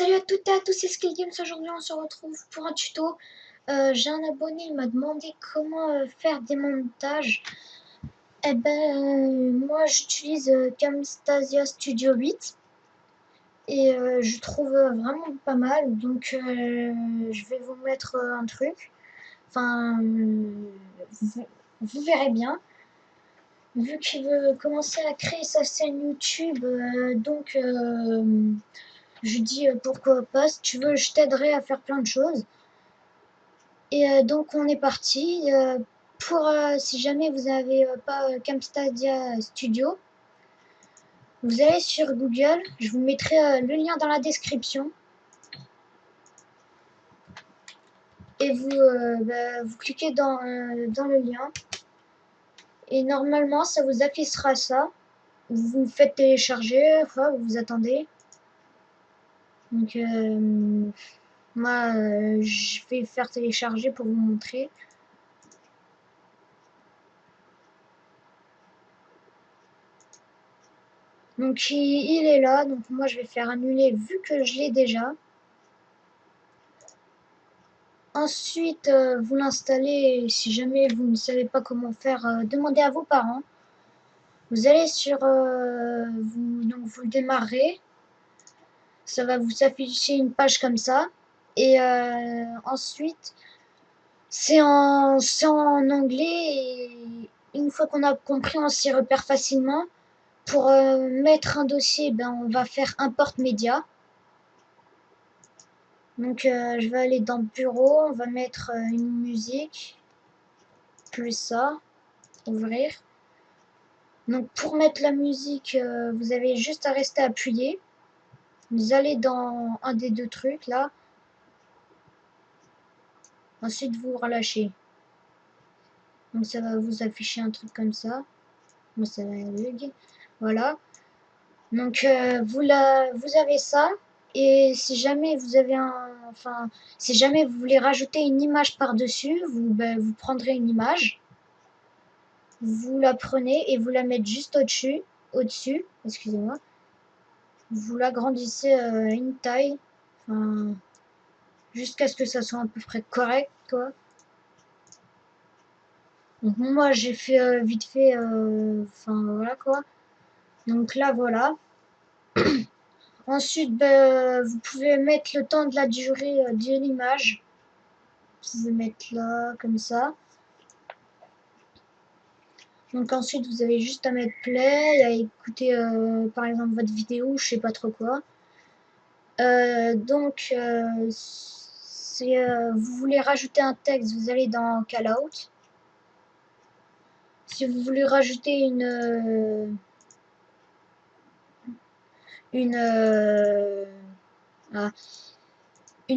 Salut à toutes et à tous, c'est Skill Games. Aujourd'hui, on se retrouve pour un tuto. J'ai un abonné, il m'a demandé comment faire des montages. Moi, j'utilise Camtasia Studio 8 et je trouve vraiment pas mal. Donc, je vais vous mettre un truc. Enfin, vous verrez bien. Vu qu'il veut commencer à créer sa chaîne YouTube, je dis pourquoi pas, si tu veux, je t'aiderai à faire plein de choses. Et donc on est parti. Si jamais vous n'avez pas Camtasia Studio, vous allez sur Google, je vous mettrai le lien dans la description. Et vous cliquez dans le lien. Et normalement, ça vous affichera ça. Vous faites télécharger, enfin, vous attendez. Donc, moi, je vais faire télécharger pour vous montrer. Donc, il est là. Donc, moi, je vais faire annuler vu que je l'ai déjà. Ensuite, vous l'installez. Si jamais vous ne savez pas comment faire, demandez à vos parents. Vous allez sur, vous le démarrez. Ça va vous afficher une page comme ça. Et ensuite, c'est en anglais. Et une fois qu'on a compris, on s'y repère facilement. Pour mettre un dossier, on va faire import média. Donc, je vais aller dans bureau. On va mettre une musique. Plus ça. Ouvrir. Donc pour mettre la musique, vous avez juste à rester appuyé. Vous allez dans un des deux trucs là. Ensuite vous relâchez. Donc ça va vous afficher un truc comme ça. Moi ça va bug. Voilà. Donc vous avez ça. Et si jamais vous avez si jamais vous voulez rajouter une image par-dessus, vous prendrez une image. Vous la prenez et vous la mettez juste au-dessus, excusez-moi. Vous l'agrandissez une taille, jusqu'à ce que ça soit à peu près correct, quoi. Donc moi j'ai fait vite fait, voilà quoi. Donc là voilà. Ensuite, vous pouvez mettre le temps de la durée de l'image. Vous pouvez mettre là, comme ça. Donc ensuite, vous avez juste à mettre play, à écouter par exemple votre vidéo, je sais pas trop quoi. Si vous voulez rajouter un texte, vous allez dans Callout. Si vous voulez rajouter une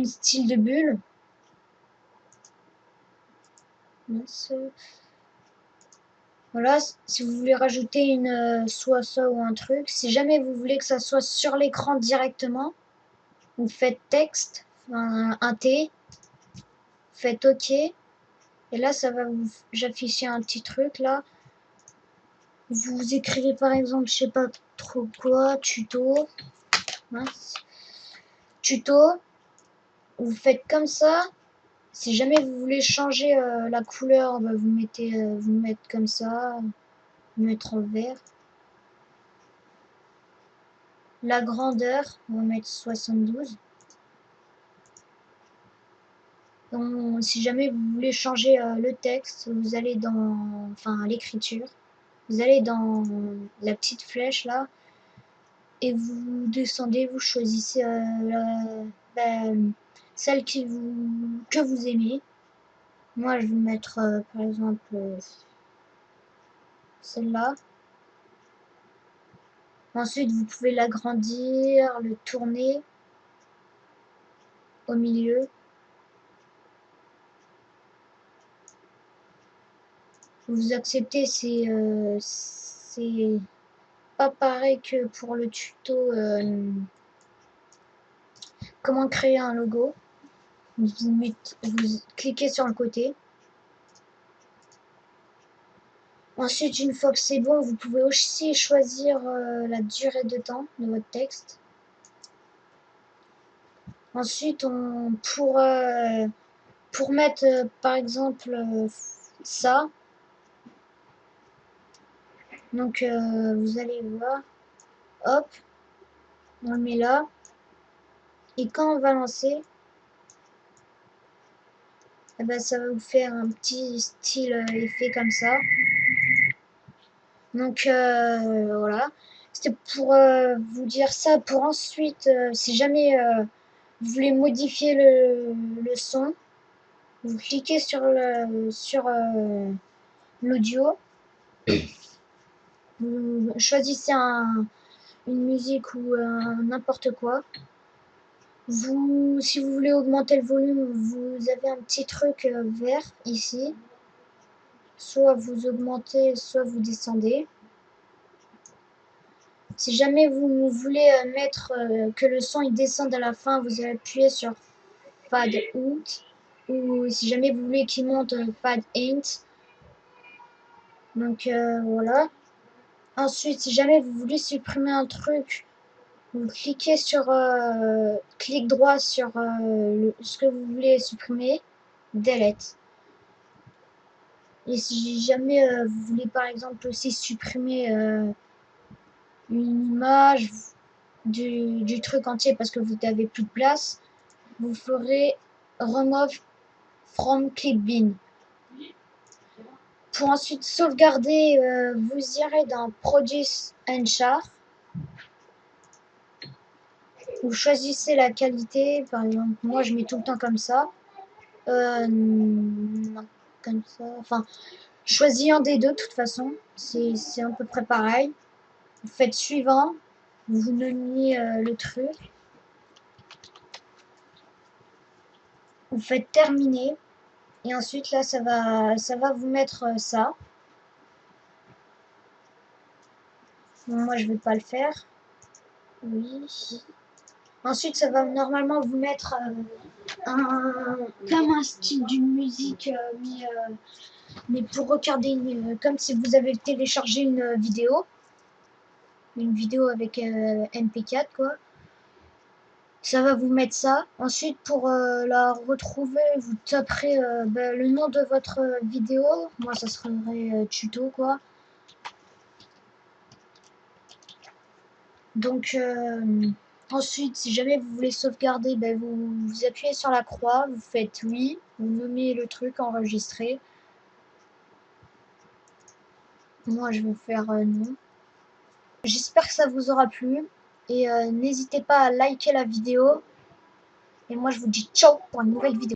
style de bulle, voilà, si vous voulez rajouter soit ça ou un truc, si jamais vous voulez que ça soit sur l'écran directement, vous faites texte, un T, faites OK, et là ça va vous afficher un petit truc là. Vous écrivez par exemple, je sais pas trop quoi, tuto, tuto, vous faites comme ça. Si jamais vous voulez changer la couleur, vous mettez comme ça, vous mettre en vert. La grandeur, on va mettre 72. Donc, si jamais vous voulez changer le texte, vous allez dans, l'écriture, vous allez dans la petite flèche là, et vous descendez, vous choisissez celle que vous aimez. Moi, je vais mettre par exemple celle-là. Ensuite, vous pouvez l'agrandir, le tourner au milieu. Vous acceptez, c'est pas pareil que pour le tuto comment créer un logo. Vous cliquez sur le côté. Ensuite, une fois que c'est bon, vous pouvez aussi choisir la durée de temps de votre texte. Ensuite, pour mettre par exemple ça, donc vous allez voir, hop, on le met là, et quand on va lancer, eh ben, ça va vous faire un petit style effet comme ça. Donc voilà, c'était pour vous dire ça, pour ensuite, si jamais vous voulez modifier le son, vous cliquez sur l'audio, vous choisissez une musique ou n'importe quoi. Si vous voulez augmenter le volume, vous avez un petit truc vert ici. Soit vous augmentez, soit vous descendez. Si jamais vous voulez mettre que le son il descende à la fin, vous allez appuyer sur Fade Out. Ou si jamais vous voulez qu'il monte, Fade In. Donc voilà. Ensuite, si jamais vous voulez supprimer un truc, vous cliquez sur clic droit sur ce que vous voulez supprimer, Delete. Et si jamais vous voulez par exemple aussi supprimer une image du truc entier parce que vous n'avez plus de place, vous ferez Remove from Clipbin. Pour ensuite sauvegarder, vous irez dans Produce and Char. Vous choisissez la qualité, par exemple, moi je mets tout le temps comme ça. Comme ça, enfin, choisis un des deux de toute façon, c'est à peu près pareil. Vous faites suivant, vous nommez le truc, vous faites terminer, et ensuite là ça va vous mettre ça. Bon, moi je vais pas le faire. Oui. Ensuite ça va normalement vous mettre comme un style d'une musique, mais pour regarder comme si vous avez téléchargé une vidéo avec MP4 quoi. Ça va vous mettre ça. Ensuite, pour la retrouver, vous taperez le nom de votre vidéo. Moi, ça serait tuto, quoi. Donc, ensuite, si jamais vous voulez sauvegarder, vous appuyez sur la croix, vous faites oui, vous nommez le truc, enregistrer. Moi, je vais faire non. J'espère que ça vous aura plu. Et n'hésitez pas à liker la vidéo. Et moi, je vous dis ciao pour une nouvelle vidéo.